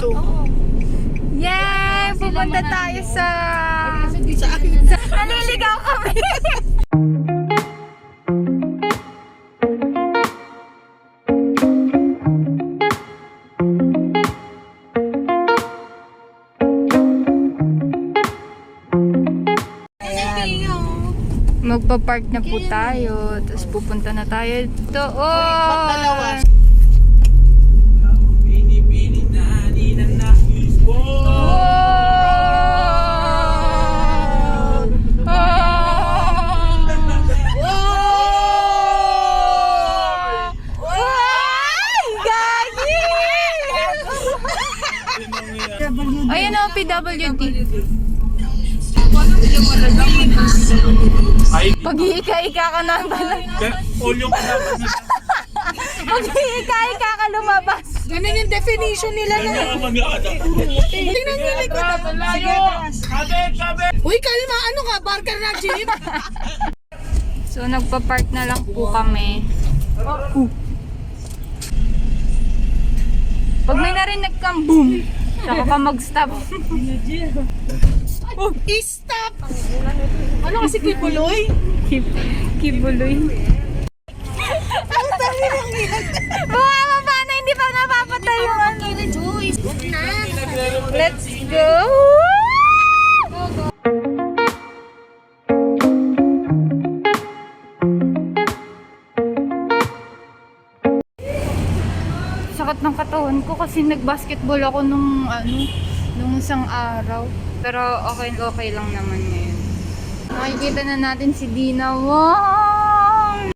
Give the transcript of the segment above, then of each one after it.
dito. Yay! Pupunta tayo sa... Naliligaw kami! Magpa-park na po tayo. Tapos pupunta na tayo doon. Pinipili na ni na Ayan o, PWD. Pag iika-ika ka na pala. Polyo ka dapat na. Pag iika-ika ka lumabas. Ganun yung definition nila na. Tingnan nyo likod. Sige, taas. Uy, kalma, ano ka? Barker na jeep? So, nagpa-park na lang po kami. Pag may narinig kang boom, saka ka mag-stop. Stop! Ano kasi kibuloy? Kibuloy. Buha mo paano hindi pa napapatay yung ano. Let's go! Sakit ng katawan ko kasi nag-basketball ako nung isang araw. Pero okay lang naman ngayon. Makikita na natin si Dina. Wow!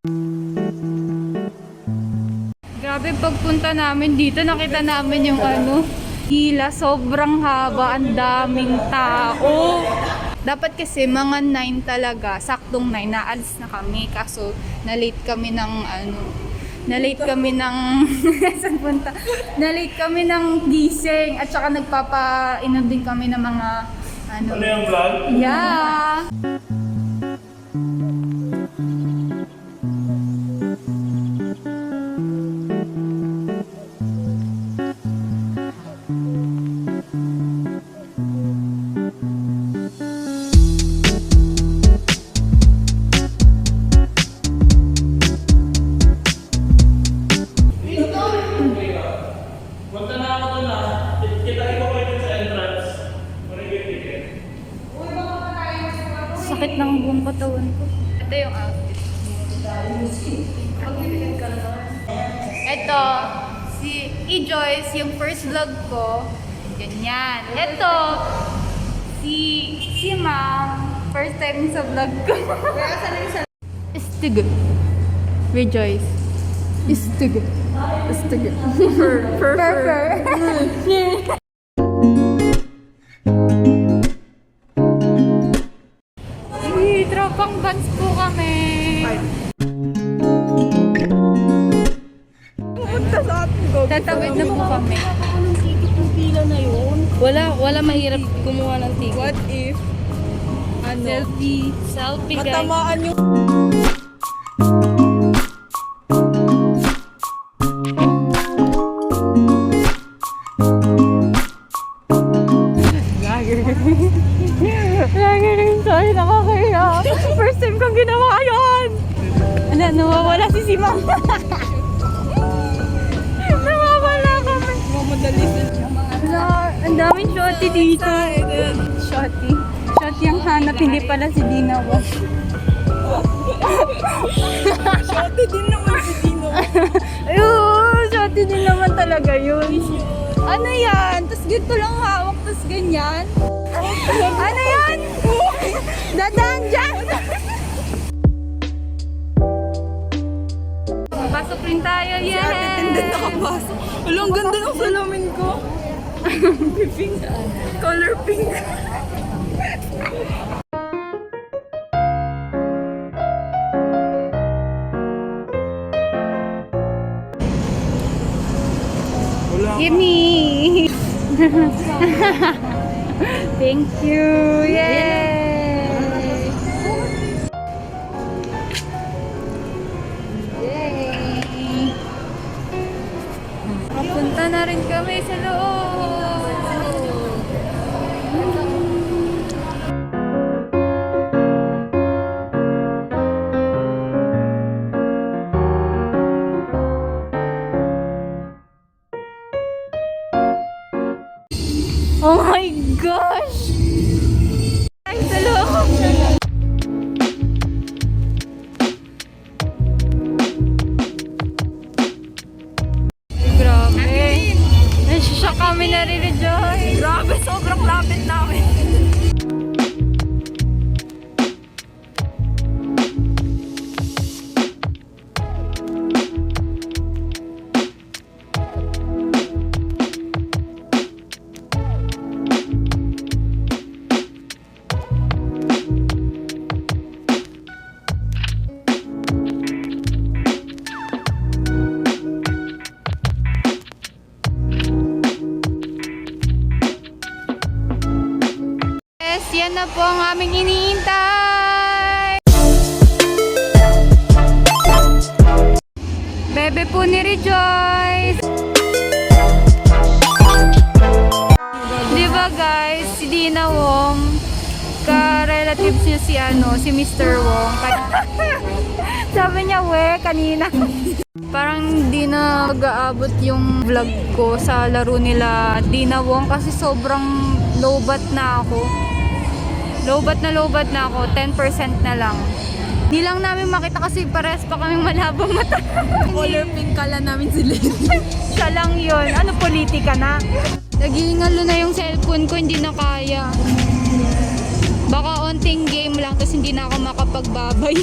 Grabe pagpunta namin dito, nakita namin yung hila, sobrang haba, ang daming tao. Dapat kasi mga 9 talaga, saktong 9, naalis na kami. Kaso na-late kami ng na-late kami ng gising at saka nagpapainom din kami ng mga Ano yung vlog? Yeah. Sakit ng buong katawan ko. Ito yung outfit. Ito, si E-Joyce, yung first vlog ko. Ganyan. Ito, si Ma'am, first time sa vlog ko. Istig. Rejoice. Istig. Istig. Fur. Tropang bands po kami. Pupunta sa atin ko. Tatawid na po kami. Anong ticket ng pila na yun? Wala mahirap kumuha ng ticket. What if? Selfie guys. Matamaan yung... Lagi rin tayo nakakaya. First time kong ginawa yun. Ala, nawawala si Simang. Nawawala kami. Mamadali sila. Ala, ang daming shotty dito. Shotty. Shotty ang hanap, hindi pala si Dina. Shotty din naman si Dino. Ayun, shotty din naman talaga yun. Ano yan? Tapos ganito lang hawak, tapos ganyan. Ano yan? Dadaan dyan! Pasok rin tayo, yay! Si Ate Tin din nakapasok. Wala, ang ganda ng salamin ko. Pink. Color pink. Gimme! Thank you! Yay! Yay! Papunta na rin kami sa loob! Oh my gosh! Ay, tulong! Grabe. Nasishock kami na rin, Joy. Grabe, sobrang lapit namin. Yes, yan na po ang aming iniintay. Bebe po ni Rejoice. Di ba guys, si Dina Wong, ka-relatives niya si Mr. Wong. Sabi niya, we, kanina. Parang hindi na mag-aabot yung vlog ko sa laro nila Dina Wong kasi sobrang lowbat na ako. Lowbat na ako, 10% na lang. Hindi lang namin makita kasi pares pa kaming malabong mata. Color pink kala namin sila. Siya lang yun. Ano, politika na? Nag-iingalo na yung cellphone ko, hindi na kaya. Baka onting game lang, tapos hindi na ako makapagbabay.